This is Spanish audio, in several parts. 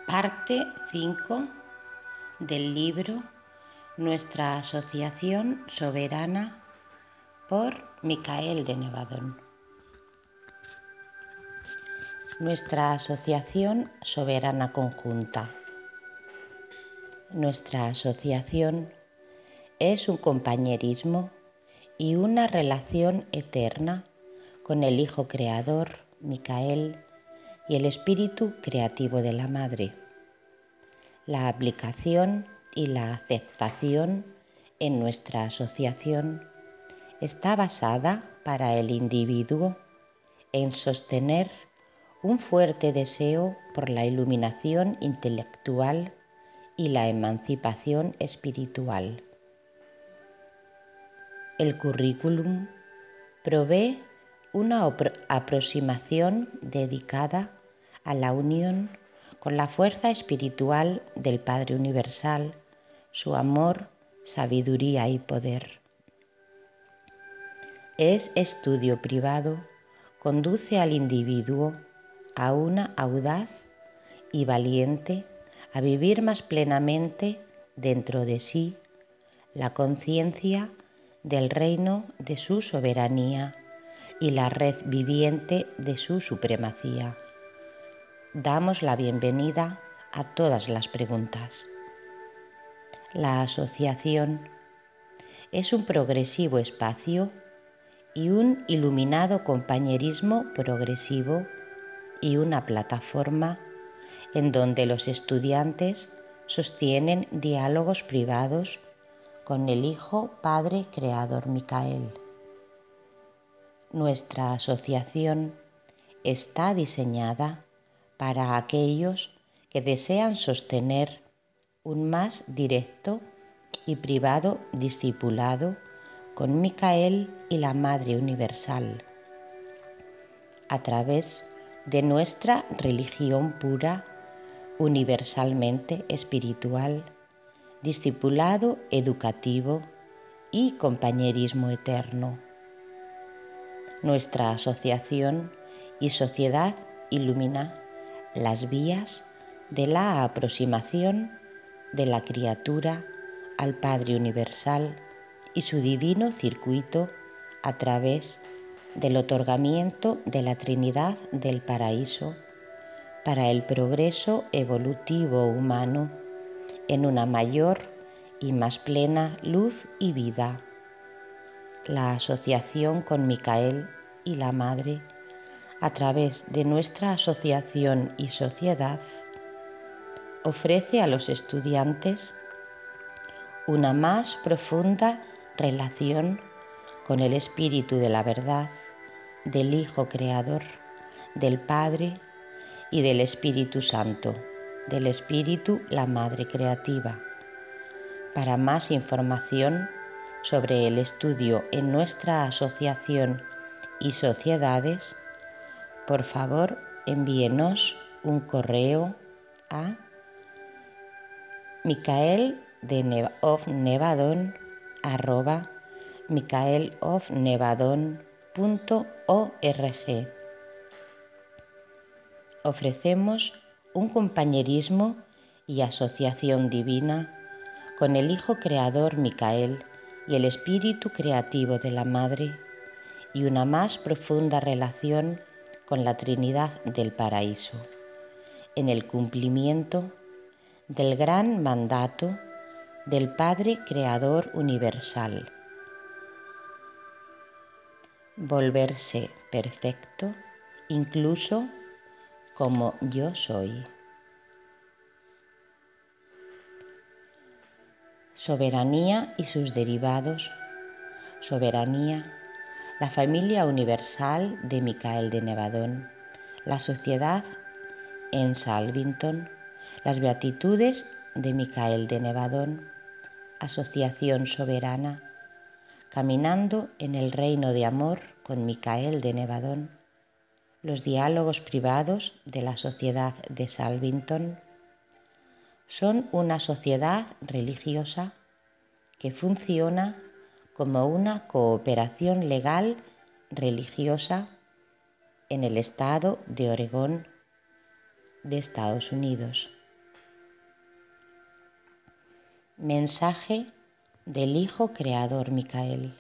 Parte 5 del libro Nuestra Asociación Soberana por Micael de Nevadón. Nuestra Asociación Soberana Conjunta. Nuestra asociación es un compañerismo y una relación eterna con el Hijo Creador, Micael, y el espíritu creativo de la Madre. La aplicación y la aceptación en nuestra asociación está basada para el individuo en sostener un fuerte deseo por la iluminación intelectual y la emancipación espiritual. El currículum provee una aproximación dedicada a la unión con la fuerza espiritual del Padre Universal, su amor, sabiduría y poder. Estudio privado conduce al individuo a una audaz y valiente a vivir más plenamente dentro de sí la conciencia del reino de su soberanía y la red viviente de su supremacía. Damos la bienvenida a todas las preguntas. La asociación es un progresivo espacio y un iluminado compañerismo progresivo y una plataforma en donde los estudiantes sostienen diálogos privados con el Hijo Padre Creador Micael. Nuestra asociación está diseñada para aquellos que desean sostener un más directo y privado discipulado con Micael y la Madre Universal, a través de nuestra religión pura, universalmente espiritual, discipulado educativo y compañerismo eterno. Nuestra asociación y sociedad ilumina las vías de la aproximación de la criatura al Padre Universal y su divino circuito a través del otorgamiento de la Trinidad del Paraíso para el progreso evolutivo humano en una mayor y más plena luz y vida. La asociación con Micael y la Madre, a través de nuestra asociación y sociedad, ofrece a los estudiantes una más profunda relación con el Espíritu de la Verdad, del Hijo Creador, del Padre y del Espíritu Santo, del Espíritu la Madre Creativa. Para más información sobre el estudio en nuestra asociación y sociedades, por favor envíenos un correo a micaelofnevadon@micaelofnevadon.org. Ofrecemos un compañerismo y asociación divina con el Hijo Creador Micael y el Espíritu Creativo de la Madre y una más profunda relación con la Trinidad del Paraíso, en el cumplimiento del gran mandato del Padre Creador Universal: volverse perfecto incluso como yo soy. Soberanía y sus derivados. Soberanía, la familia universal de Micael de Nevadón, la sociedad en Salvington, las beatitudes de Micael de Nevadón, asociación soberana, caminando en el reino de amor con Micael de Nevadón, los diálogos privados de la sociedad de Salvington. Son una sociedad religiosa que funciona como una cooperación legal religiosa en el estado de Oregón de Estados Unidos. Mensaje del Hijo Creador Micael.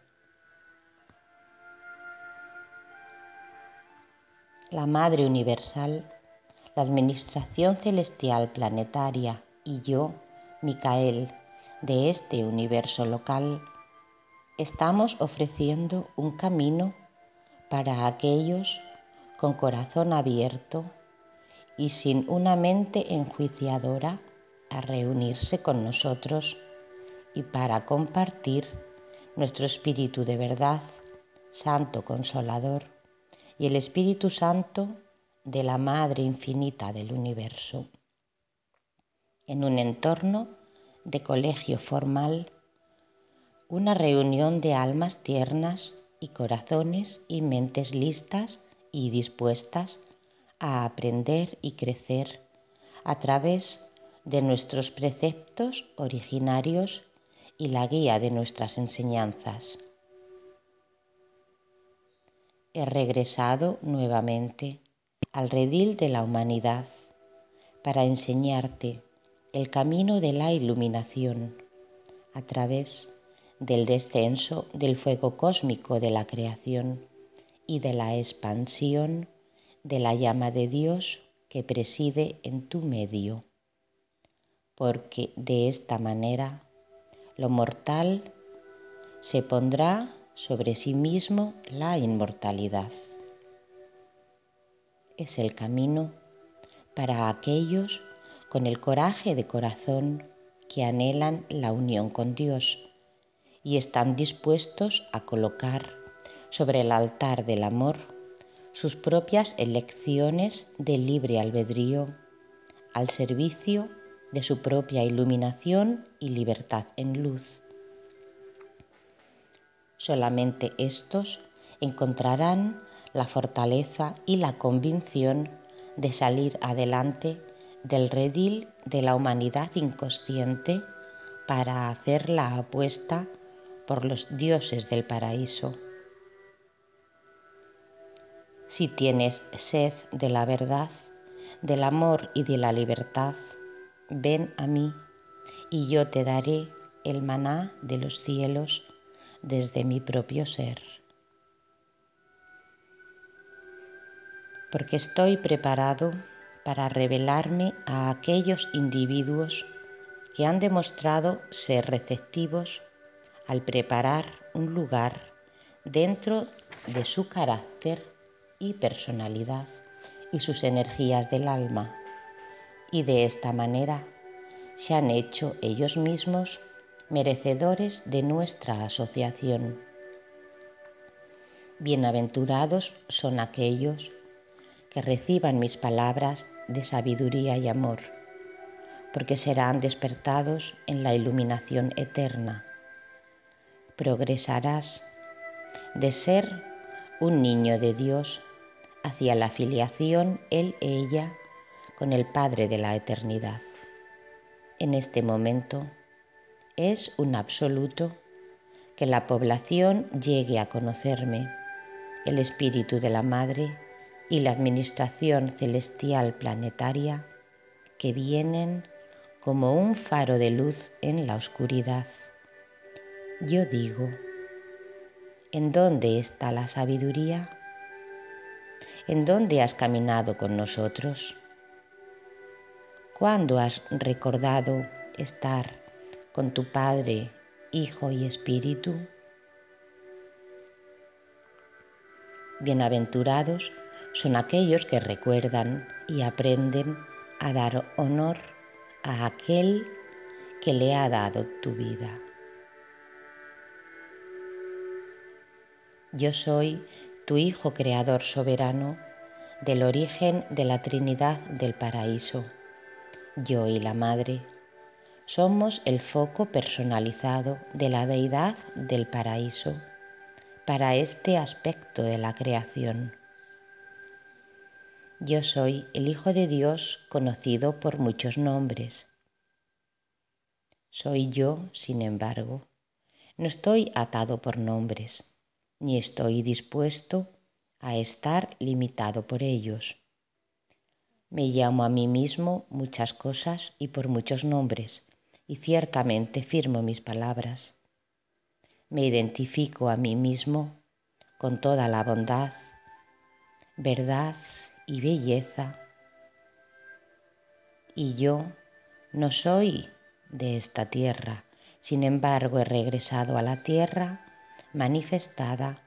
La Madre Universal, la Administración Celestial Planetaria y yo, Micael, de este universo local, estamos ofreciendo un camino para aquellos con corazón abierto y sin una mente enjuiciadora a reunirse con nosotros y para compartir nuestro Espíritu de verdad, Santo Consolador, y el Espíritu Santo de la Madre Infinita del Universo, en un entorno de colegio formal, una reunión de almas tiernas y corazones y mentes listas y dispuestas a aprender y crecer a través de nuestros preceptos originarios y la guía de nuestras enseñanzas. He regresado nuevamente al redil de la humanidad para enseñarte el camino de la iluminación a través del descenso del fuego cósmico de la creación y de la expansión de la llama de Dios que preside en tu medio, porque de esta manera lo mortal se pondrá sobre sí mismo la inmortalidad. Es el camino para aquellos con el coraje de corazón que anhelan la unión con Dios y están dispuestos a colocar sobre el altar del amor sus propias elecciones de libre albedrío al servicio de su propia iluminación y libertad en luz. Solamente estos encontrarán la fortaleza y la convicción de salir adelante del redil de la humanidad inconsciente para hacer la apuesta por los dioses del paraíso. Si tienes sed de la verdad, del amor y de la libertad, ven a mí y yo te daré el maná de los cielos desde mi propio ser. Porque estoy preparado para revelarme a aquellos individuos que han demostrado ser receptivos al preparar un lugar dentro de su carácter y personalidad y sus energías del alma, y de esta manera se han hecho ellos mismos merecedores de nuestra asociación. Bienaventurados son aquellos que reciban mis palabras de sabiduría y amor, porque serán despertados en la iluminación eterna. Progresarás de ser un niño de Dios hacia la filiación él-ella con el Padre de la eternidad. En este momento es un absoluto que la población llegue a conocerme, el espíritu de la Madre y la administración celestial planetaria que vienen como un faro de luz en la oscuridad. Yo digo, ¿en dónde está la sabiduría? ¿En dónde has caminado con nosotros? ¿Cuándo has recordado estar con tu Padre, Hijo y Espíritu? Bienaventurados son aquellos que recuerdan y aprenden a dar honor a aquel que le ha dado tu vida. Yo soy tu Hijo Creador soberano del origen de la Trinidad del Paraíso. Yo y la Madre somos el foco personalizado de la Deidad del Paraíso para este aspecto de la creación. Yo soy el Hijo de Dios conocido por muchos nombres. Soy yo, sin embargo, no estoy atado por nombres, ni estoy dispuesto a estar limitado por ellos. Me llamo a mí mismo muchas cosas y por muchos nombres, y ciertamente firmo mis palabras. Me identifico a mí mismo con toda la bondad, verdad y belleza, y yo no soy de esta tierra, sin embargo he regresado a la tierra manifestada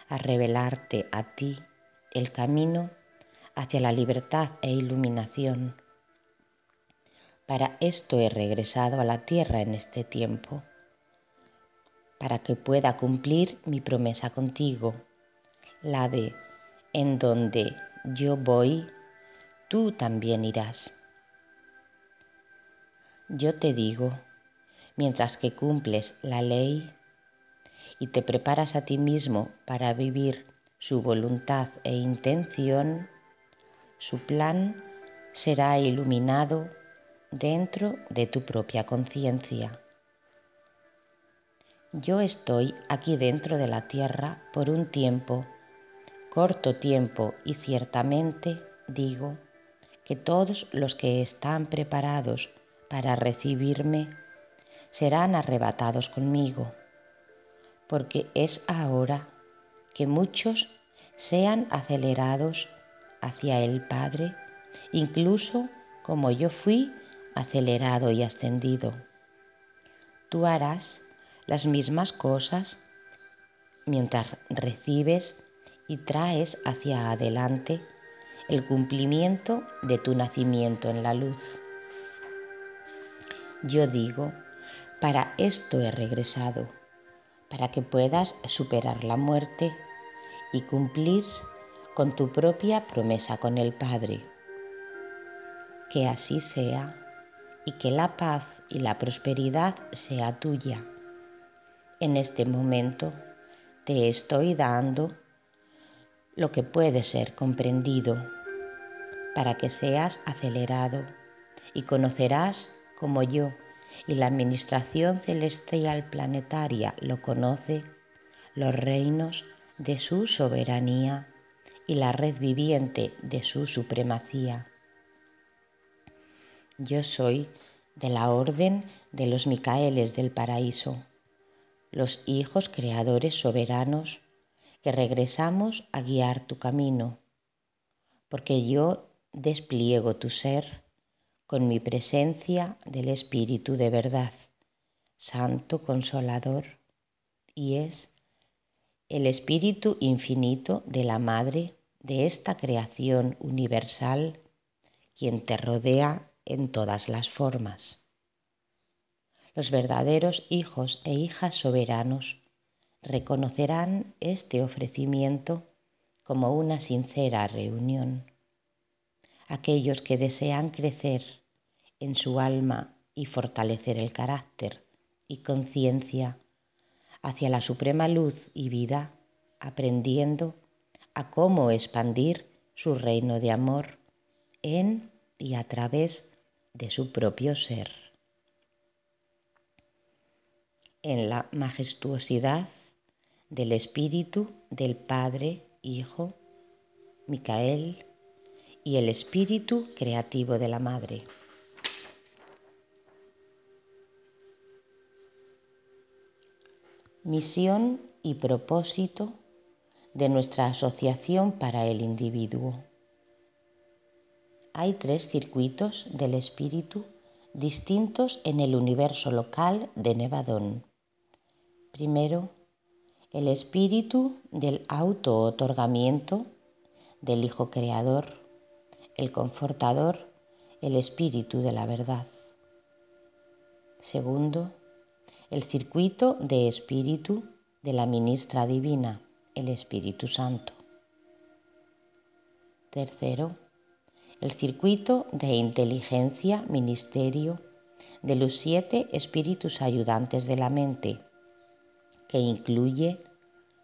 a revelarte a ti el camino hacia la libertad e iluminación. Para esto he regresado a la tierra en este tiempo, para que pueda cumplir mi promesa contigo, la de en donde yo voy, tú también irás. Yo te digo, mientras que cumples la ley y te preparas a ti mismo para vivir su voluntad e intención, su plan será iluminado dentro de tu propia conciencia. Yo estoy aquí dentro de la tierra por un tiempo, corto tiempo, y ciertamente digo que todos los que están preparados para recibirme serán arrebatados conmigo, porque es ahora que muchos sean acelerados hacia el Padre, incluso como yo fui acelerado y ascendido. Tú harás las mismas cosas mientras recibes y traes hacia adelante el cumplimiento de tu nacimiento en la luz. Yo digo, para esto he regresado, para que puedas superar la muerte y cumplir con tu propia promesa con el Padre. Que así sea y que la paz y la prosperidad sea tuya. En este momento te estoy dando lo que puede ser comprendido para que seas acelerado y conocerás como yo y la administración celestial planetaria lo conoce, los reinos de su soberanía y la red viviente de su supremacía. Yo soy de la orden de los Micaeles del paraíso, los hijos creadores soberanos que regresamos a guiar tu camino, porque yo despliego tu ser con mi presencia del Espíritu de verdad, Santo Consolador, y es el Espíritu infinito de la Madre de esta creación universal, quien te rodea en todas las formas. Los verdaderos hijos e hijas soberanos reconocerán este ofrecimiento como una sincera reunión. Aquellos que desean crecer en su alma y fortalecer el carácter y conciencia hacia la suprema luz y vida, aprendiendo a cómo expandir su reino de amor en y a través de su propio ser. En la majestuosidad del Espíritu del Padre, Hijo, Micael y el Espíritu creativo de la Madre. Misión y propósito de nuestra asociación para el individuo. Hay 3 circuitos del espíritu distintos en el universo local de Nevadón. Primero, el espíritu del auto-otorgamiento del Hijo Creador, el Confortador, el espíritu de la verdad. Segundo, el circuito de espíritu de la ministra divina, el Espíritu Santo. Tercero, el circuito de inteligencia, ministerio de los 7 espíritus ayudantes de la mente, que incluye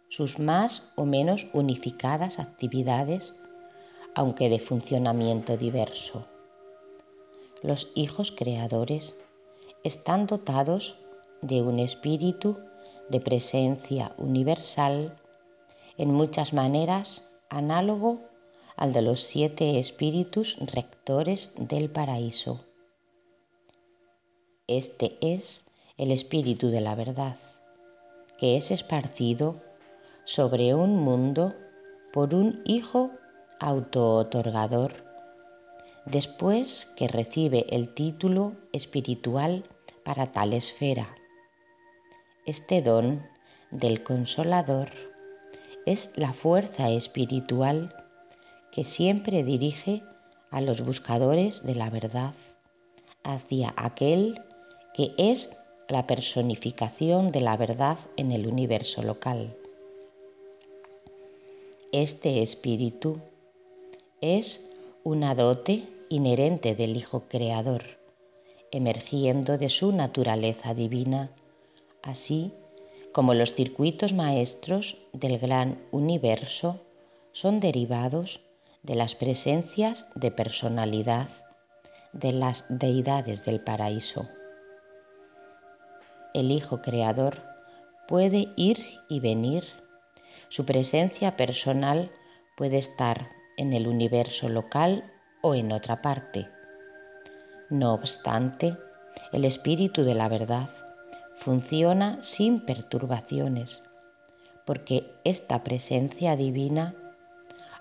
sus más o menos unificadas actividades, aunque de funcionamiento diverso. Los hijos creadores están dotados de un espíritu de presencia universal, en muchas maneras análogo al de los 7 espíritus rectores del paraíso. Este es el espíritu de la verdad, que es esparcido sobre un mundo por un Hijo auto-otorgador, después que recibe el título espiritual para tal esfera. Este don del Consolador es la fuerza espiritual que siempre dirige a los buscadores de la verdad hacia aquel que es la personificación de la verdad en el universo local. Este espíritu es una dote inherente del Hijo Creador, emergiendo de su naturaleza divina, así como los circuitos maestros del gran universo son derivados de las presencias de personalidad de las deidades del paraíso. El Hijo Creador puede ir y venir. Su presencia personal puede estar en el universo local o en otra parte. No obstante, el espíritu de la verdad funciona sin perturbaciones, porque esta presencia divina,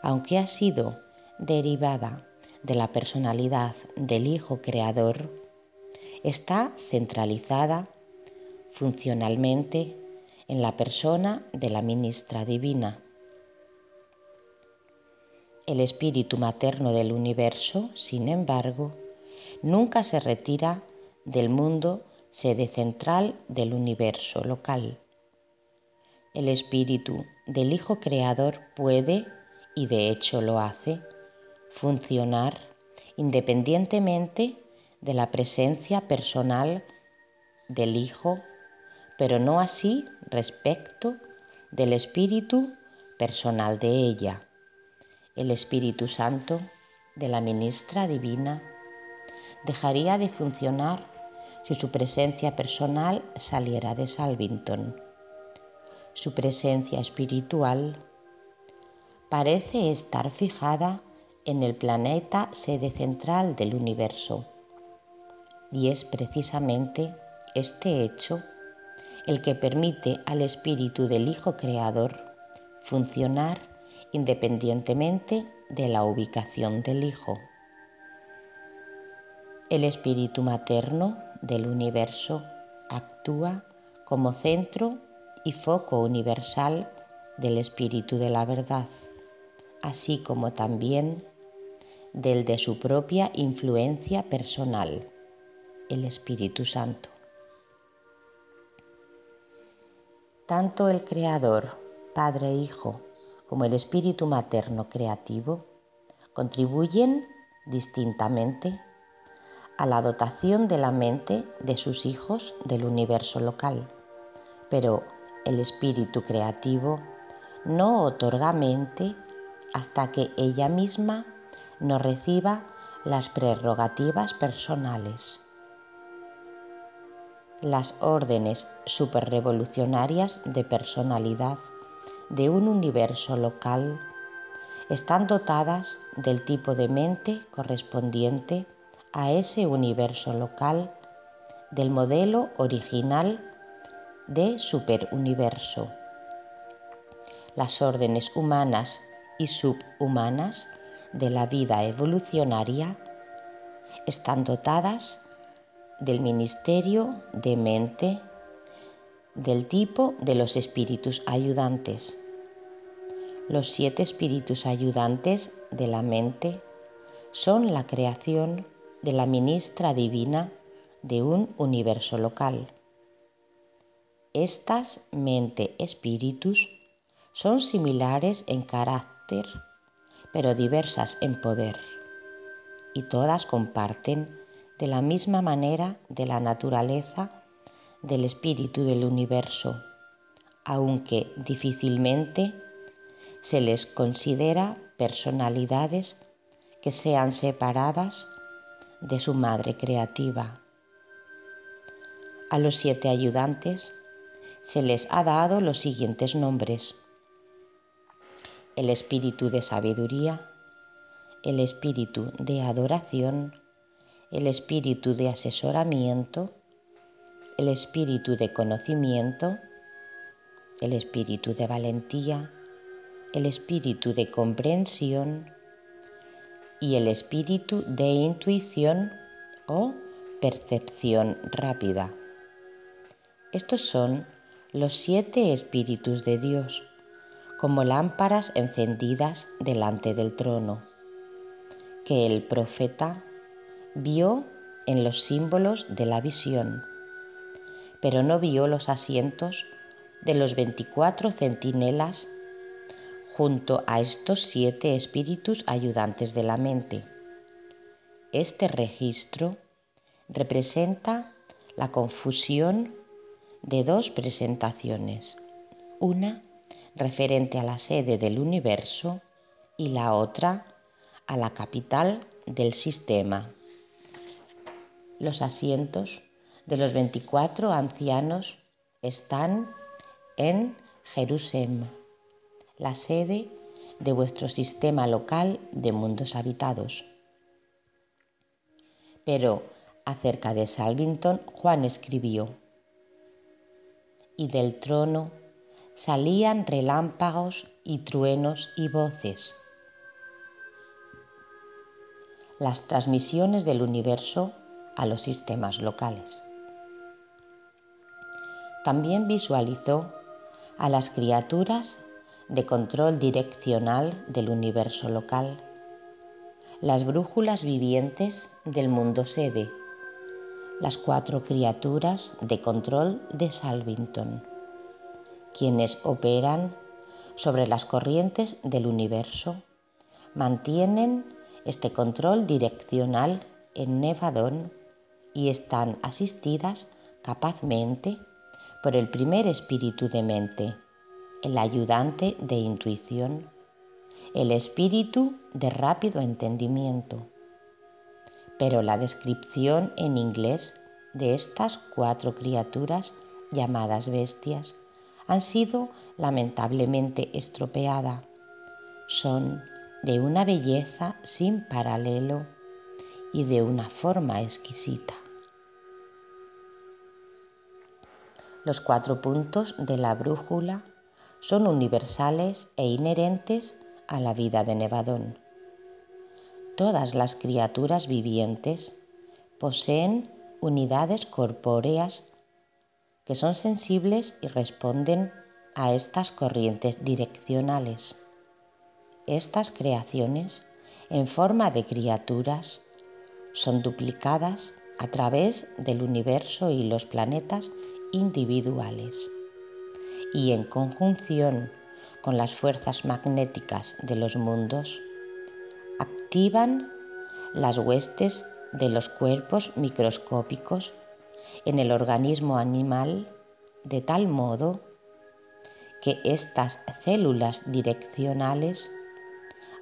aunque ha sido derivada de la personalidad del Hijo Creador, está centralizada funcionalmente en la persona de la ministra divina. El espíritu materno del universo, sin embargo, nunca se retira del mundo sede central del universo local. El espíritu del Hijo Creador puede, y de hecho lo hace, funcionar independientemente de la presencia personal del Hijo, pero no así respecto del espíritu personal de ella. El Espíritu Santo de la ministra divina dejaría de funcionar si su presencia personal saliera de Salvington. Su presencia espiritual parece estar fijada en el planeta sede central del universo, y es precisamente este hecho el que permite al espíritu del Hijo Creador funcionar independientemente de la ubicación del Hijo. El espíritu materno del universo actúa como centro y foco universal del espíritu de la verdad, así como también del de su propia influencia personal, el Espíritu Santo. Tanto el Creador, Padre e Hijo, como el espíritu materno creativo contribuyen distintamente a la dotación de la mente de sus hijos del universo local, pero el espíritu creativo no otorga mente hasta que ella misma no reciba las prerrogativas personales. Las órdenes superrevolucionarias de personalidad de un universo local están dotadas del tipo de mente correspondiente a ese universo local del modelo original de superuniverso. Las órdenes humanas y subhumanas de la vida evolucionaria están dotadas del ministerio de mente del tipo de los espíritus ayudantes. Los 7 espíritus ayudantes de la mente son la creación de la ministra divina de un universo local. Estas mente-espíritus son similares en carácter, pero diversas en poder, y todas comparten de la misma manera de la naturaleza del espíritu del universo, aunque difícilmente se les considera personalidades que sean separadas de su madre creativa. A los 7 ayudantes se les ha dado los siguientes nombres: el espíritu de sabiduría, el espíritu de adoración, el espíritu de asesoramiento el espíritu de conocimiento, el espíritu de valentía, el espíritu de comprensión y el espíritu de intuición o percepción rápida. Estos son los 7 espíritus de Dios, como lámparas encendidas delante del trono, que el profeta vio en los símbolos de la visión, pero no vio los asientos de los 24 centinelas junto a estos 7 espíritus ayudantes de la mente. Este registro representa la confusión de 2 presentaciones, una referente a la sede del universo y la otra a la capital del sistema. Los asientos de los 24 ancianos están en Jerusalén, la sede de vuestro sistema local de mundos habitados. Pero acerca de Salvington, Juan escribió: y del trono salían relámpagos y truenos y voces. Las transmisiones del universo a los sistemas locales. También visualizó a las criaturas de control direccional del universo local, las brújulas vivientes del mundo sede, las 4 criaturas de control de Salvington, quienes operan sobre las corrientes del universo, mantienen este control direccional en Nevadón y están asistidas capazmente por el primer espíritu de mente, el ayudante de intuición, el espíritu de rápido entendimiento. Pero la descripción en inglés de estas 4 criaturas llamadas bestias han sido lamentablemente estropeada. Son de una belleza sin paralelo y de una forma exquisita. Los 4 puntos de la brújula son universales e inherentes a la vida de Nevadón. Todas las criaturas vivientes poseen unidades corpóreas que son sensibles y responden a estas corrientes direccionales. Estas creaciones, en forma de criaturas, son duplicadas a través del universo y los planetas individuales, y en conjunción con las fuerzas magnéticas de los mundos, activan las huestes de los cuerpos microscópicos en el organismo animal de tal modo que estas células direccionales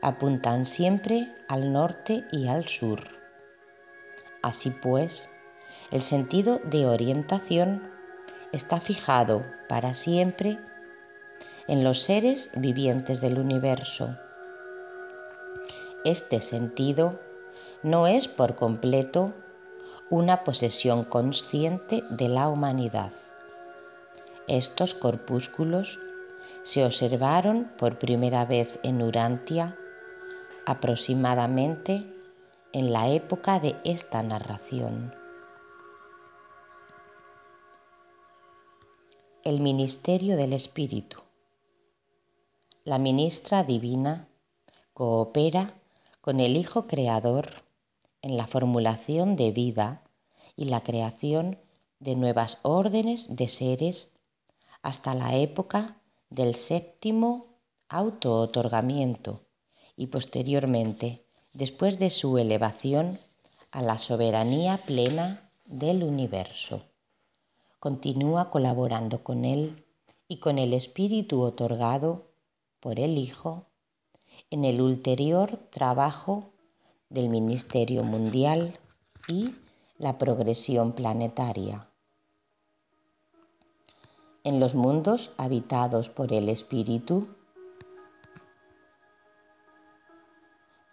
apuntan siempre al norte y al sur. Así pues, el sentido de orientación está fijado para siempre en los seres vivientes del universo. Este sentido no es por completo una posesión consciente de la humanidad. Estos corpúsculos se observaron por primera vez en Urantia aproximadamente en la época de esta narración. El ministerio del Espíritu. La ministra divina coopera con el Hijo Creador en la formulación de vida y la creación de nuevas órdenes de seres hasta la época del 7º auto-otorgamiento y posteriormente, después de su elevación a la soberanía plena del universo. Continúa colaborando con él y con el Espíritu otorgado por el Hijo en el ulterior trabajo del ministerio mundial y la progresión planetaria. En los mundos habitados por el Espíritu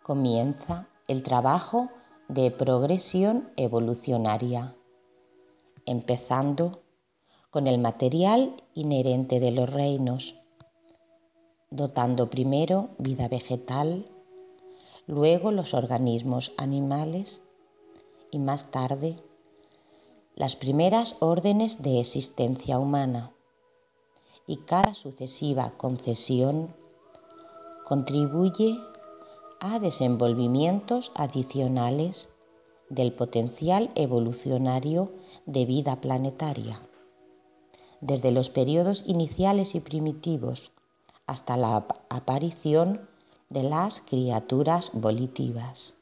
comienza el trabajo de progresión evolucionaria. empezando con el material inherente de los reinos, dotando primero vida vegetal, luego los organismos animales y más tarde las primeras órdenes de existencia humana, y cada sucesiva concesión contribuye a desenvolvimientos adicionales del potencial evolucionario de vida planetaria, desde los periodos iniciales y primitivos hasta la aparición de las criaturas volitivas.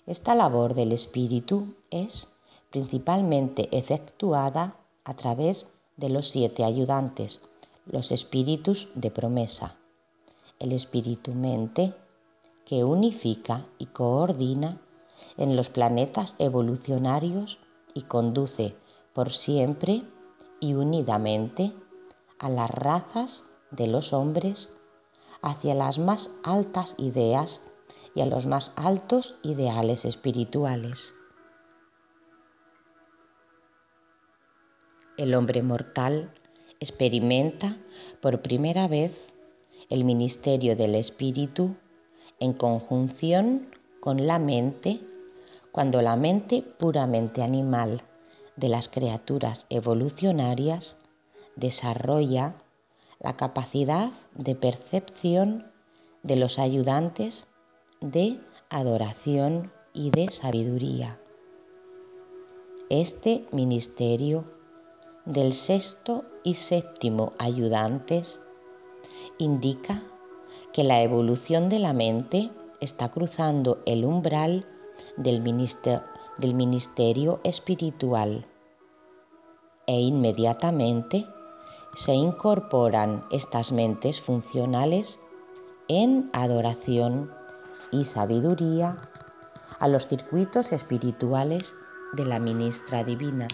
Esta labor del espíritu es principalmente efectuada a través de los 7 ayudantes, los espíritus de promesa, el espíritu-mente que unifica y coordina en los planetas evolucionarios y conduce por siempre y unidamente a las razas de los hombres hacia las más altas ideas y a los más altos ideales espirituales. El hombre mortal experimenta por primera vez el ministerio del espíritu en conjunción con la mente, cuando la mente puramente animal de las criaturas evolucionarias desarrolla la capacidad de percepción de los ayudantes de adoración y de sabiduría. Este ministerio del 6º y 7º ayudantes indica que la evolución de la mente está cruzando el umbral del ministerio espiritual e inmediatamente se incorporan estas mentes funcionales en adoración y sabiduría a los circuitos espirituales de la ministra divina.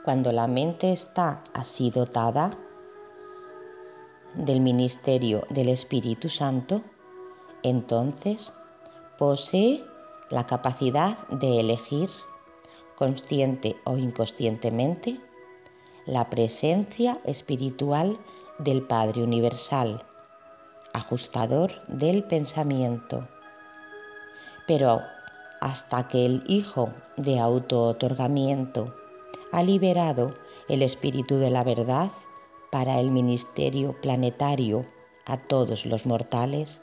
Cuando la mente está así dotada del ministerio del Espíritu Santo, entonces posee la capacidad de elegir, consciente o inconscientemente, la presencia espiritual del Padre Universal, ajustador del pensamiento. Pero hasta que el Hijo de auto-otorgamiento ha liberado el espíritu de la verdad para el ministerio planetario a todos los mortales,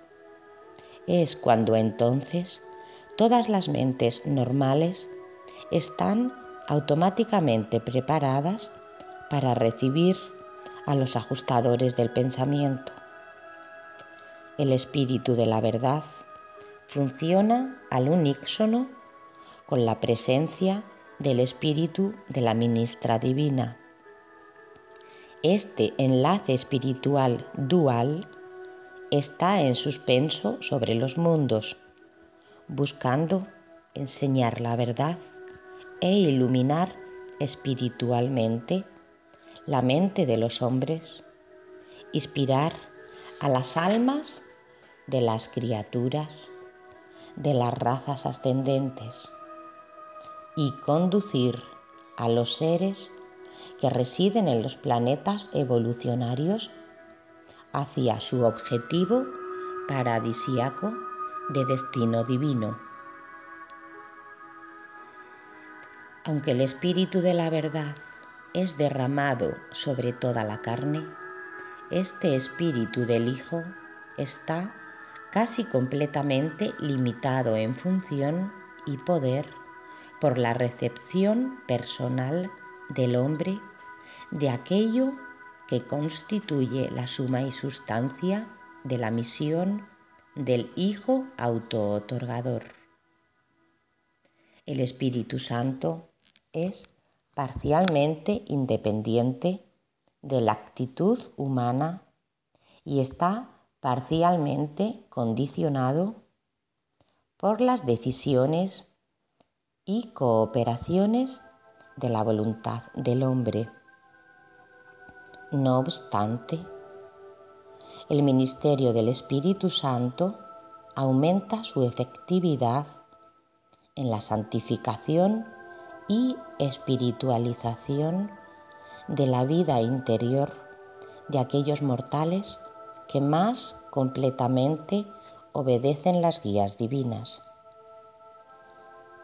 es cuando entonces todas las mentes normales están automáticamente preparadas para recibir a los ajustadores del pensamiento. El espíritu de la verdad funciona al unísono con la presencia del espíritu de la ministra divina. Este enlace espiritual dual está en suspenso sobre los mundos, buscando enseñar la verdad e iluminar espiritualmente la mente de los hombres, inspirar a las almas de las criaturas de las razas ascendentes y conducir a los seres que residen en los planetas evolucionarios hacia su objetivo paradisíaco de destino divino. Aunque el espíritu de la verdad es derramado sobre toda la carne, este espíritu del Hijo está casi completamente limitado en función y poder por la recepción personal del hombre de aquello que constituye la suma y sustancia de la misión del Hijo auto-otorgador. El Espíritu Santo es parcialmente independiente de la actitud humana y está parcialmente condicionado por las decisiones y cooperaciones de la voluntad del hombre. No obstante, el ministerio del Espíritu Santo aumenta su efectividad en la santificación y espiritualización de la vida interior de aquellos mortales que más completamente obedecen las guías divinas.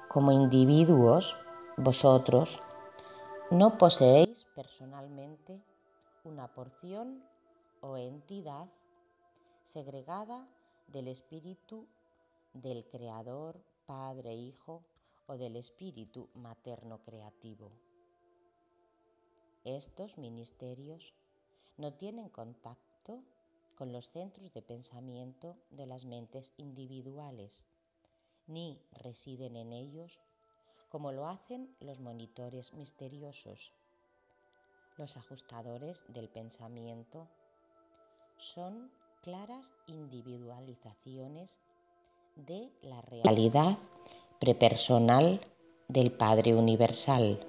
Como individuos, vosotros no poseéis personalmente una porción o entidad segregada del espíritu del Creador, Padre, Hijo o del espíritu materno creativo. Estos ministerios no tienen contacto con los centros de pensamiento de las mentes individuales, ni residen en ellos como lo hacen los monitores misteriosos. Los ajustadores del pensamiento son claras individualizaciones de la realidad prepersonal del Padre Universal,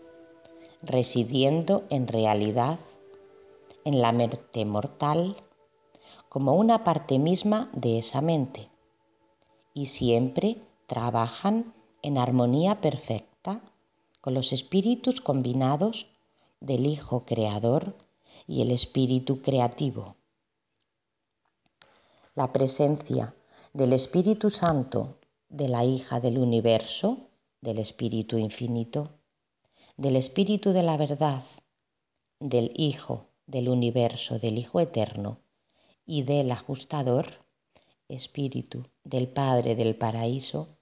residiendo en realidad en la mente mortal como una parte misma de esa mente, y siempre trabajan en armonía perfecta con los espíritus combinados del Hijo Creador y el Espíritu Creativo. La presencia del Espíritu Santo, de la Hija del Universo, del Espíritu Infinito, del Espíritu de la Verdad, del Hijo del Universo, del Hijo Eterno y del Ajustador, Espíritu del Padre del Paraíso,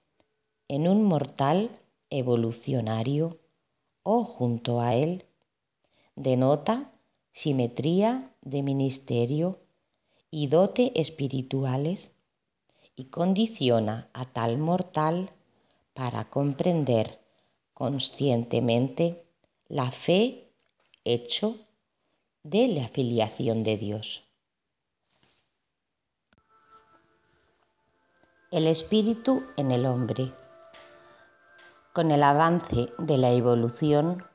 en un mortal evolucionario o junto a él, denota simetría de ministerio y dote espirituales y condiciona a tal mortal para comprender conscientemente la fe hecho de la filiación de Dios. El espíritu en el hombre. Con el avance de la evolución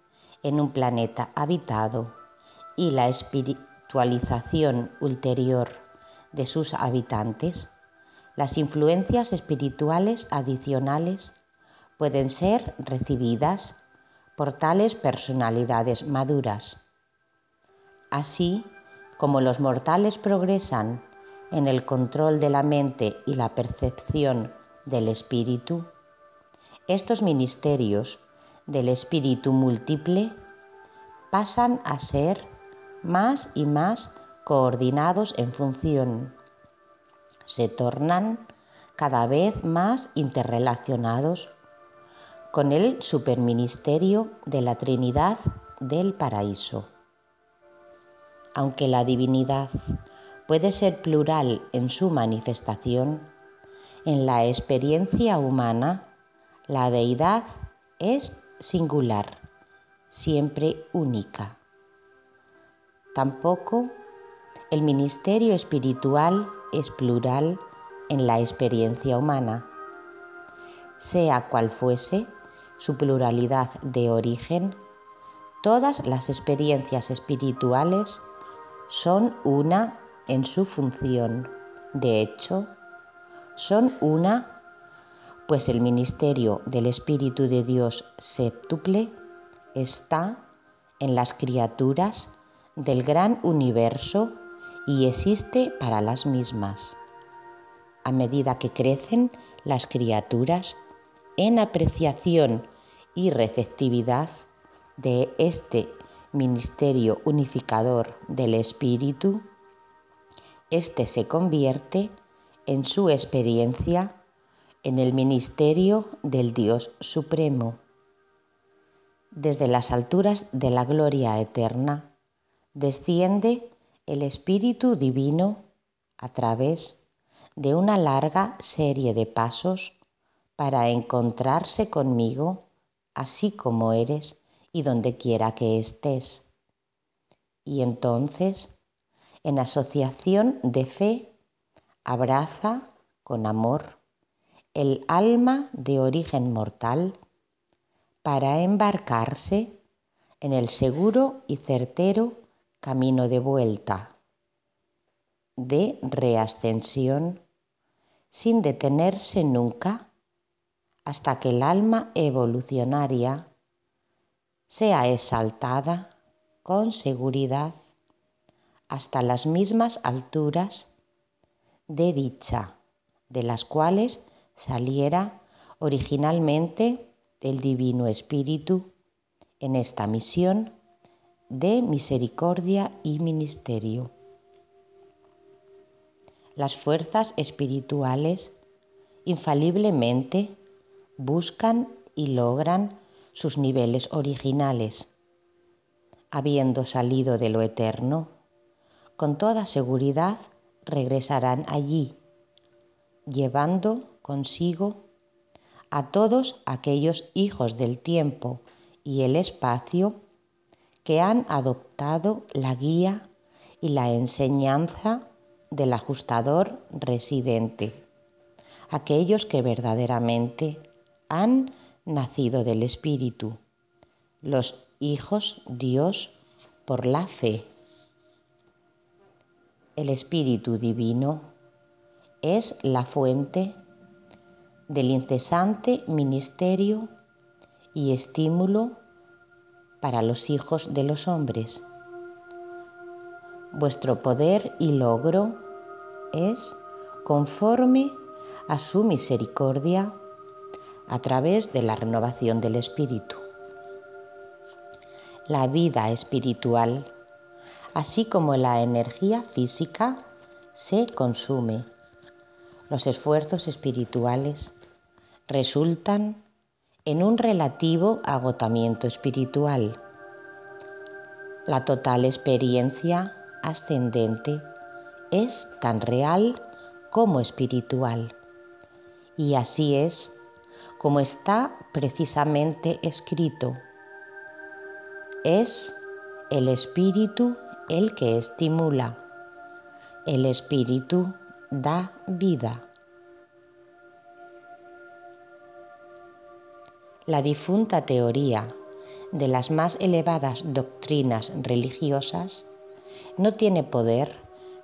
en un planeta habitado y la espiritualización ulterior de sus habitantes, las influencias espirituales adicionales pueden ser recibidas por tales personalidades maduras. Así como los mortales progresan en el control de la mente y la percepción del espíritu, estos ministerios del espíritu múltiple pasan a ser más y más coordinados en función. Se tornan cada vez más interrelacionados con el superministerio de la Trinidad del Paraíso. Aunque la divinidad puede ser plural en su manifestación, en la experiencia humana, la deidad es singular, siempre única. Tampoco el ministerio espiritual es plural en la experiencia humana. Sea cual fuese su pluralidad de origen, todas las experiencias espirituales son una en su función. De hecho, son una, pues el ministerio del Espíritu de Dios séptuple está en las criaturas del gran universo y existe para las mismas. A medida que crecen las criaturas en apreciación y receptividad de este ministerio unificador del Espíritu, este se convierte en su experiencia en el ministerio del Dios Supremo. Desde las alturas de la gloria eterna, desciende el Espíritu Divino a través de una larga serie de pasos para encontrarse conmigo así como eres y donde quiera que estés. Y entonces, en asociación de fe, abraza con amor el alma de origen mortal para embarcarse en el seguro y certero camino de vuelta, de reascensión, sin detenerse nunca hasta que el alma evolucionaria sea exaltada con seguridad hasta las mismas alturas de dicha de las cuales saliera originalmente el Divino Espíritu en esta misión de misericordia y ministerio. Las fuerzas espirituales infaliblemente buscan y logran sus niveles originales. Habiendo salido de lo eterno, con toda seguridad regresarán allí, llevando consigo a todos aquellos hijos del tiempo y el espacio que han adoptado la guía y la enseñanza del ajustador residente, aquellos que verdaderamente han nacido del Espíritu, los hijos Dios por la fe. El Espíritu Divino es la fuente del incesante ministerio y estímulo para los hijos de los hombres. Vuestro poder y logro es conforme a su misericordia a través de la renovación del Espíritu. La vida espiritual, así como la energía física, se consume. Los esfuerzos espirituales resultan en un relativo agotamiento espiritual. La total experiencia ascendente es tan real como espiritual, y así es como está precisamente escrito. Es el Espíritu el que estimula, el Espíritu da vida. La difunta teoría de las más elevadas doctrinas religiosas no tiene poder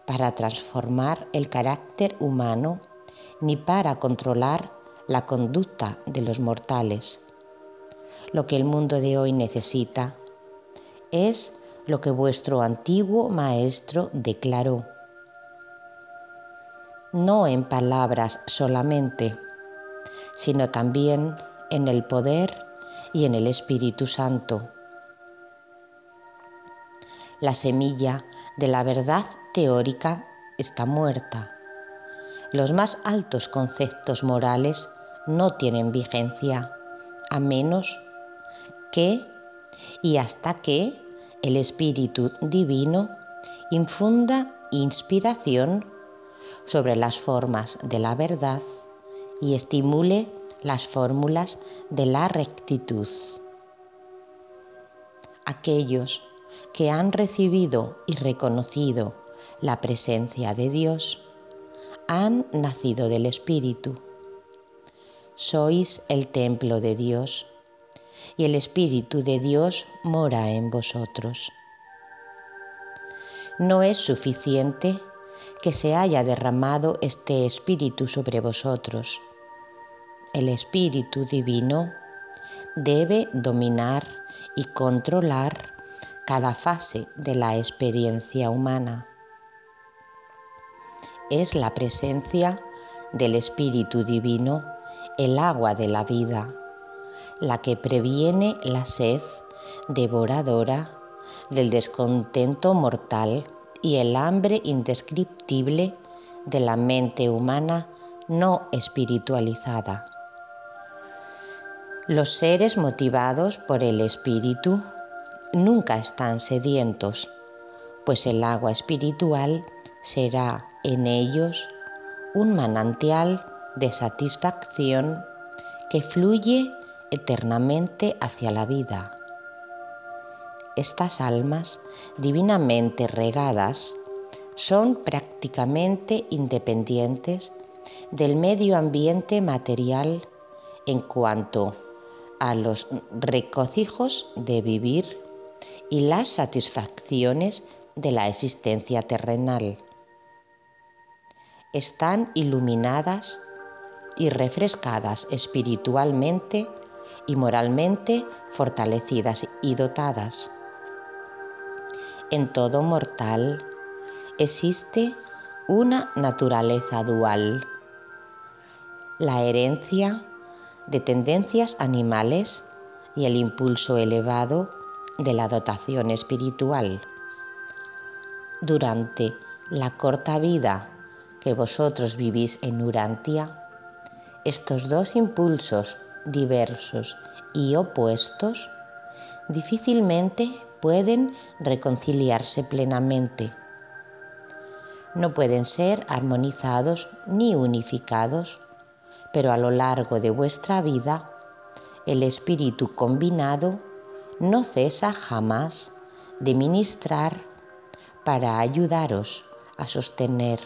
para transformar el carácter humano ni para controlar la conducta de los mortales. Lo que el mundo de hoy necesita es lo que vuestro antiguo maestro declaró, no en palabras solamente, sino también en el poder y en el Espíritu Santo. La semilla de la verdad teórica está muerta. Los más altos conceptos morales no tienen vigencia, a menos que y hasta que el Espíritu Divino infunda inspiración sobre las formas de la verdad y estimule las fórmulas de la rectitud. Aquellos que han recibido y reconocido la presencia de Dios han nacido del Espíritu. Sois el templo de Dios y el Espíritu de Dios mora en vosotros. No es suficiente que se haya derramado este Espíritu sobre vosotros. El Espíritu Divino debe dominar y controlar cada fase de la experiencia humana. Es la presencia del Espíritu Divino el agua de la vida, la que previene la sed devoradora del descontento mortal y el hambre indescriptible de la mente humana no espiritualizada. Los seres motivados por el Espíritu nunca están sedientos, pues el agua espiritual será en ellos un manantial de satisfacción que fluye eternamente hacia la vida. Estas almas divinamente regadas son prácticamente independientes del medio ambiente material en cuanto a los regocijos de vivir y las satisfacciones de la existencia terrenal. Están iluminadas y refrescadas espiritualmente y moralmente fortalecidas y dotadas. En todo mortal existe una naturaleza dual, la herencia de tendencias animales y el impulso elevado de la dotación espiritual. Durante la corta vida que vosotros vivís en Urantia, estos dos impulsos diversos y opuestos difícilmente pueden reconciliarse plenamente. No pueden ser armonizados ni unificados, pero a lo largo de vuestra vida, el espíritu combinado no cesa jamás de ministrar para ayudaros a sostener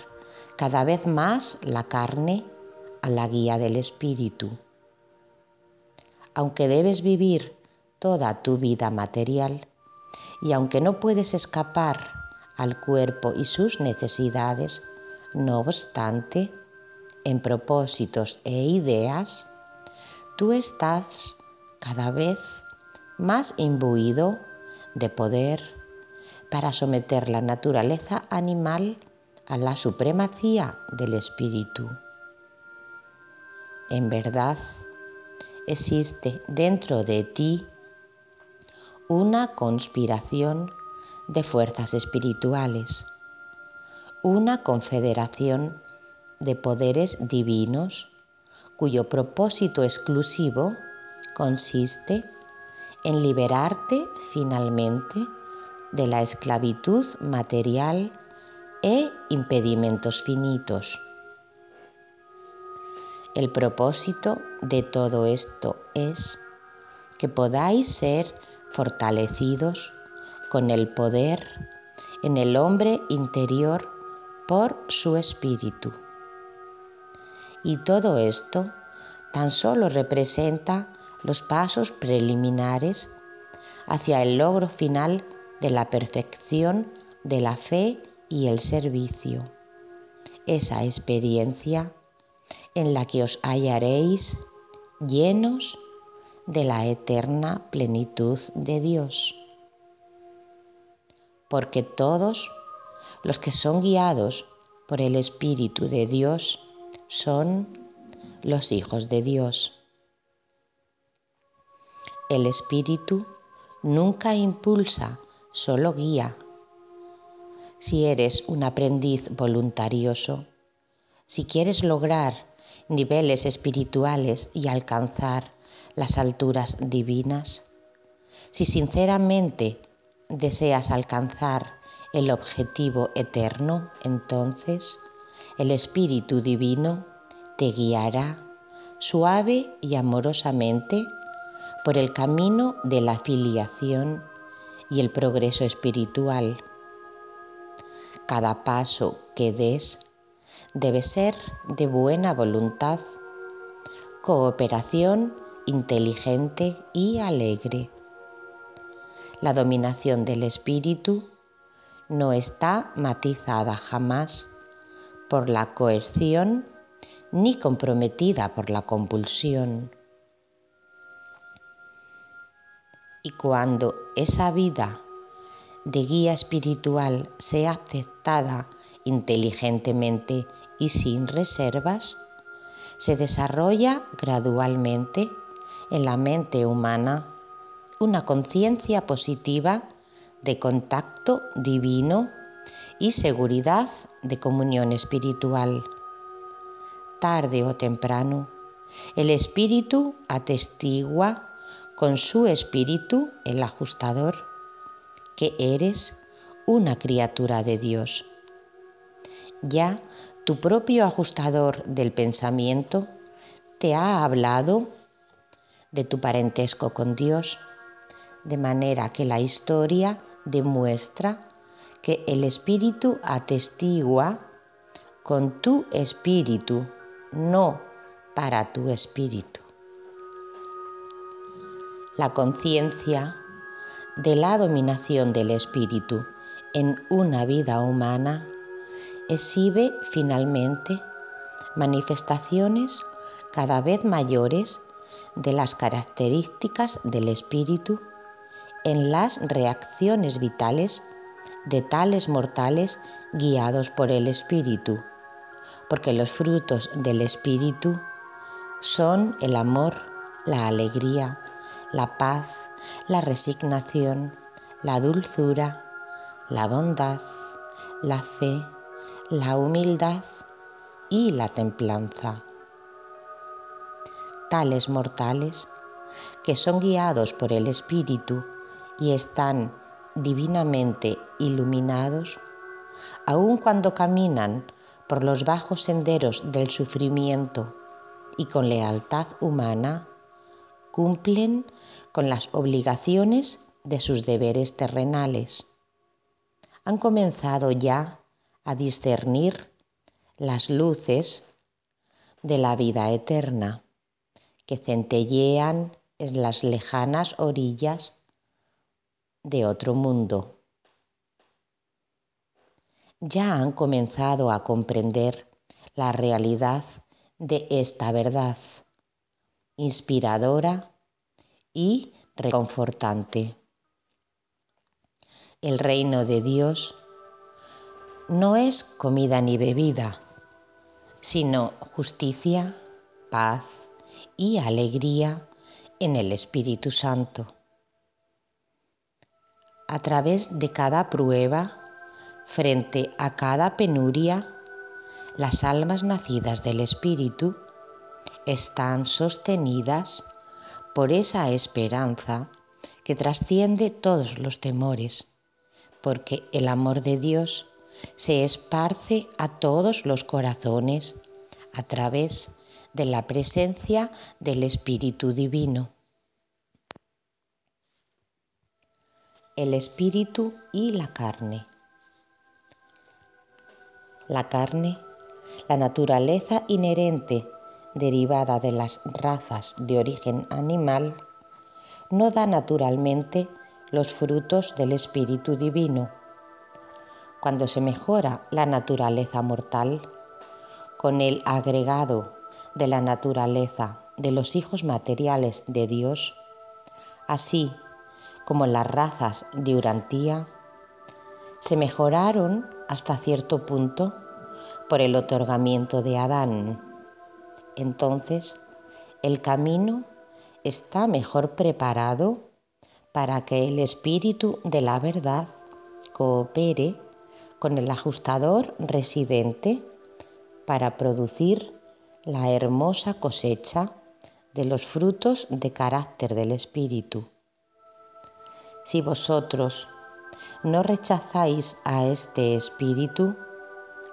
cada vez más la carne a la guía del espíritu. Aunque debes vivir toda tu vida material y aunque no puedes escapar al cuerpo y sus necesidades, no obstante, en propósitos e ideas, tú estás cada vez más imbuido de poder para someter la naturaleza animal a la supremacía del espíritu. En verdad, existe dentro de ti una conspiración de fuerzas espirituales, una confederación de poderes divinos cuyo propósito exclusivo consiste en liberarte finalmente de la esclavitud material e impedimentos finitos. El propósito de todo esto es que podáis ser fortalecidos con el poder en el hombre interior por su espíritu. Y todo esto tan solo representa los pasos preliminares hacia el logro final de la perfección de la fe y el servicio, esa experiencia en la que os hallaréis llenos de la eterna plenitud de Dios. Porque todos los que son guiados por el Espíritu de Dios son los hijos de Dios. El Espíritu nunca impulsa, solo guía. Si eres un aprendiz voluntarioso, si quieres lograr niveles espirituales y alcanzar las alturas divinas, si sinceramente deseas alcanzar el objetivo eterno, entonces el Espíritu Divino te guiará suave y amorosamente por el camino de la filiación y el progreso espiritual. Cada paso que des debe ser de buena voluntad, cooperación inteligente y alegre. La dominación del espíritu no está matizada jamás por la coerción ni comprometida por la compulsión. Y cuando esa vida de guía espiritual sea aceptada inteligentemente y sin reservas, se desarrolla gradualmente en la mente humana una conciencia positiva de contacto divino y seguridad de comunión espiritual. Tarde o temprano, el espíritu atestigua con su espíritu, el ajustador, que eres una criatura de Dios. Ya tu propio ajustador del pensamiento te ha hablado de tu parentesco con Dios, de manera que la historia demuestra que el espíritu atestigua con tu espíritu, no para tu espíritu. La conciencia de la dominación del espíritu en una vida humana exhibe finalmente manifestaciones cada vez mayores de las características del espíritu en las reacciones vitales de tales mortales guiados por el espíritu, porque los frutos del espíritu son el amor, la alegría, la paz, la resignación, la dulzura, la bondad, la fe, la humildad y la templanza. Tales mortales, que son guiados por el espíritu y están divinamente iluminados, aun cuando caminan por los bajos senderos del sufrimiento y con lealtad humana, cumplen con las obligaciones de sus deberes terrenales. Han comenzado ya a discernir las luces de la vida eterna que centellean en las lejanas orillas de otro mundo. Ya han comenzado a comprender la realidad de esta verdad, inspiradora y reconfortante. El reino de Dios no es comida ni bebida, sino justicia, paz y alegría en el Espíritu Santo. A través de cada prueba, frente a cada penuria, las almas nacidas del Espíritu están sostenidas por esa esperanza que trasciende todos los temores, porque el amor de Dios se esparce a todos los corazones a través de la presencia del Espíritu Divino. El espíritu y la carne. La carne, la naturaleza inherente derivada de las razas de origen animal, no da naturalmente los frutos del Espíritu Divino. Cuando se mejora la naturaleza mortal, con el agregado de la naturaleza de los hijos materiales de Dios, así como las razas de Urantía, se mejoraron hasta cierto punto por el otorgamiento de Adán. Entonces, el camino está mejor preparado para que el Espíritu de la verdad coopere con el ajustador residente para producir la hermosa cosecha de los frutos de carácter del Espíritu. Si vosotros no rechazáis a este Espíritu,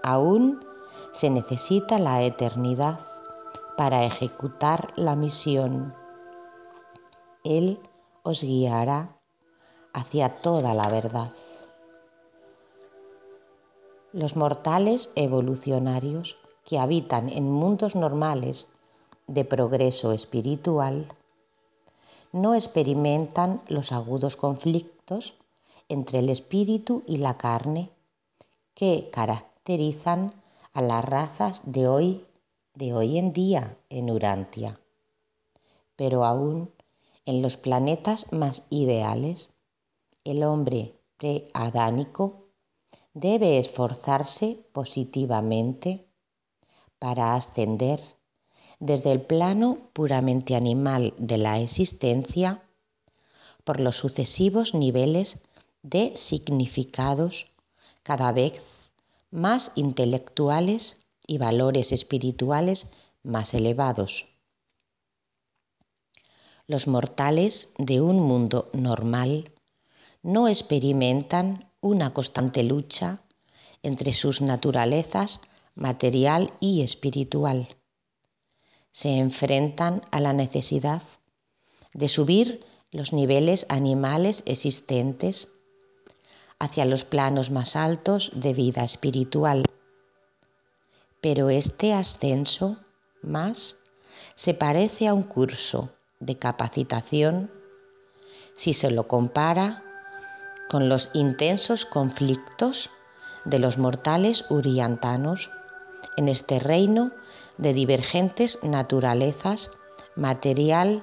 aún se necesita la eternidad para ejecutar la misión. Él os guiará hacia toda la verdad. Los mortales evolucionarios que habitan en mundos normales de progreso espiritual no experimentan los agudos conflictos entre el espíritu y la carne que caracterizan a las razas de hoy en día en Urantia. Pero aún en los planetas más ideales, el hombre preadánico debe esforzarse positivamente para ascender desde el plano puramente animal de la existencia por los sucesivos niveles de significados cada vez más intelectuales y valores espirituales más elevados. Los mortales de un mundo normal no experimentan una constante lucha entre sus naturalezas material y espiritual. Se enfrentan a la necesidad de subir los niveles animales existentes hacia los planos más altos de vida espiritual. Pero este ascenso más se parece a un curso de capacitación si se lo compara con los intensos conflictos de los mortales uriantanos en este reino de divergentes naturalezas material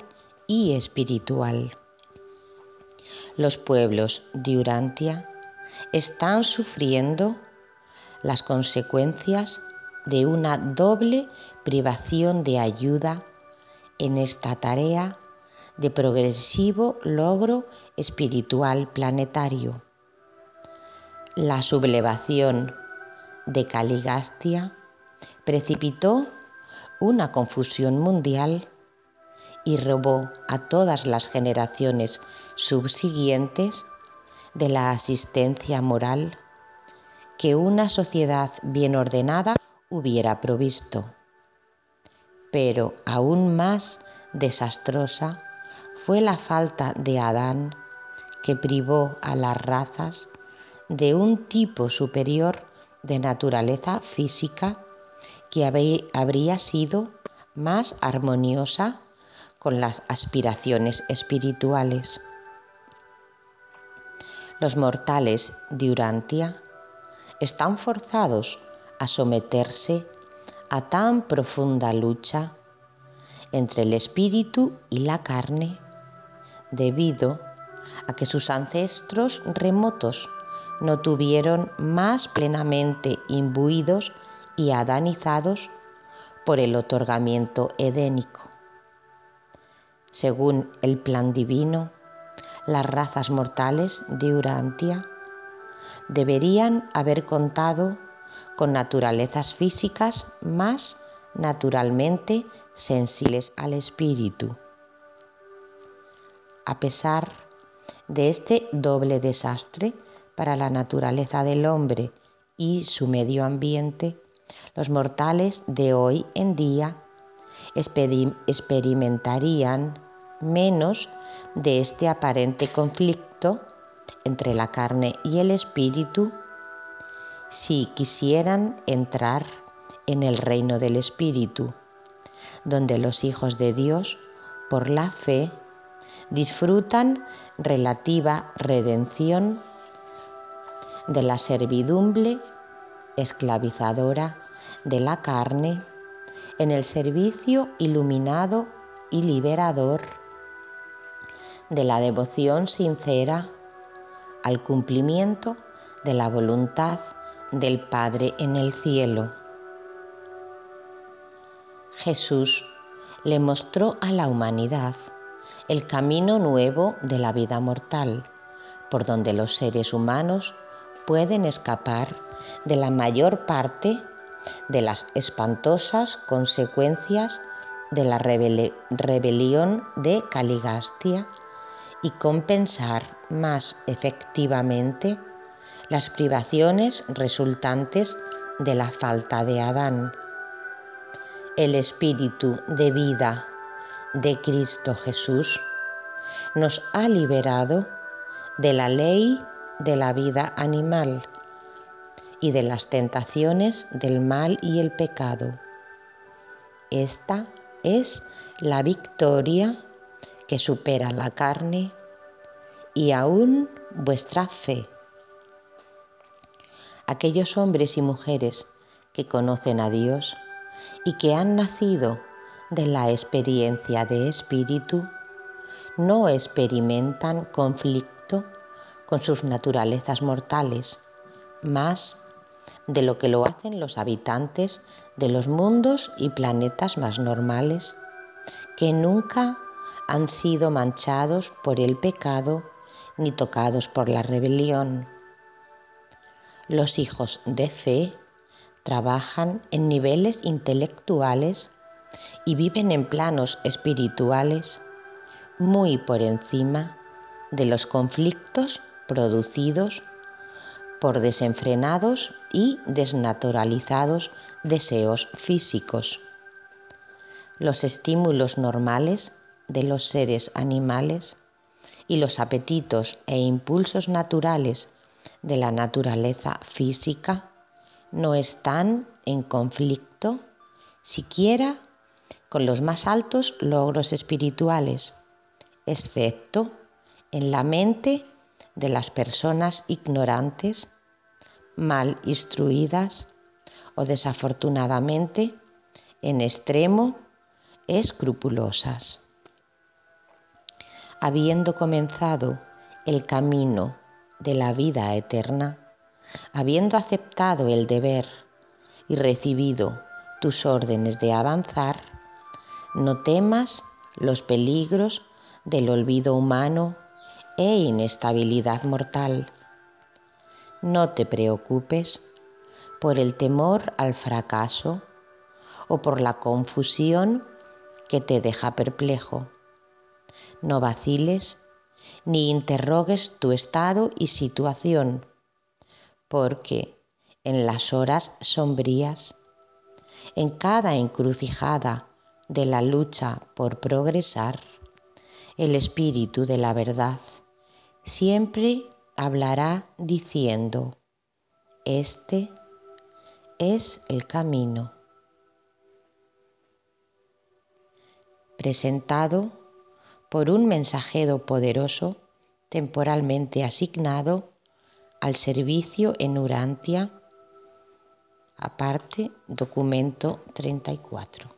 y espiritual. Los pueblos de Urantia están sufriendo las consecuencias de una doble privación de ayuda en esta tarea de progresivo logro espiritual planetario. La sublevación de Caligastia precipitó una confusión mundial y robó a todas las generaciones subsiguientes de la asistencia moral que una sociedad bien ordenada hubiera provisto. Pero aún más desastrosa fue la falta de Adán, que privó a las razas de un tipo superior de naturaleza física que habría sido más armoniosa con las aspiraciones espirituales. Los mortales de Urantia están forzados a someterse a tan profunda lucha entre el espíritu y la carne, debido a que sus ancestros remotos no tuvieron más plenamente imbuidos y adanizados por el otorgamiento edénico. Según el plan divino, las razas mortales de Urantia deberían haber contado con naturalezas físicas más naturalmente sensibles al espíritu. A pesar de este doble desastre para la naturaleza del hombre y su medio ambiente, los mortales de hoy en día experimentarían menos de este aparente conflicto entre la carne y el espíritu si quisieran entrar en el reino del espíritu, donde los hijos de Dios, por la fe, disfrutan relativa redención de la servidumbre esclavizadora de la carne en el servicio iluminado y liberador de la devoción sincera al cumplimiento de la voluntad del Padre en el cielo. Jesús le mostró a la humanidad el camino nuevo de la vida mortal, por donde los seres humanos pueden escapar de la mayor parte de las espantosas consecuencias de la rebelión de Caligastia y compensar más efectivamente las privaciones resultantes de la falta de Adán. El espíritu de vida de Cristo Jesús nos ha liberado de la ley de la vida animal y de las tentaciones del mal y el pecado. Esta es la victoria que supera la carne y aún vuestra fe. Aquellos hombres y mujeres que conocen a Dios y que han nacido de la experiencia de espíritu no experimentan conflicto con sus naturalezas mortales, más de lo que lo hacen los habitantes de los mundos y planetas más normales, que nunca han sido manchados por el pecado ni tocados por la rebelión. Los hijos de fe trabajan en niveles intelectuales y viven en planos espirituales muy por encima de los conflictos producidos por desenfrenados y desnaturalizados deseos físicos. Los estímulos normales de los seres animales y los apetitos e impulsos naturales de la naturaleza física no están en conflicto siquiera con los más altos logros espirituales, excepto en la mente de las personas ignorantes, mal instruidas o desafortunadamente en extremo escrupulosas. habiendo comenzado el camino de la vida eterna, habiendo aceptado el deber y recibido tus órdenes de avanzar, no temas los peligros del olvido humano e inestabilidad mortal. No te preocupes por el temor al fracaso o por la confusión que te deja perplejo. No vaciles ni interrogues tu estado y situación, porque en las horas sombrías, en cada encrucijada de la lucha por progresar, el Espíritu de la verdad siempre hablará diciendo: este es el camino. Presentado por un mensajero poderoso temporalmente asignado al servicio en Urantia, aparte documento 34.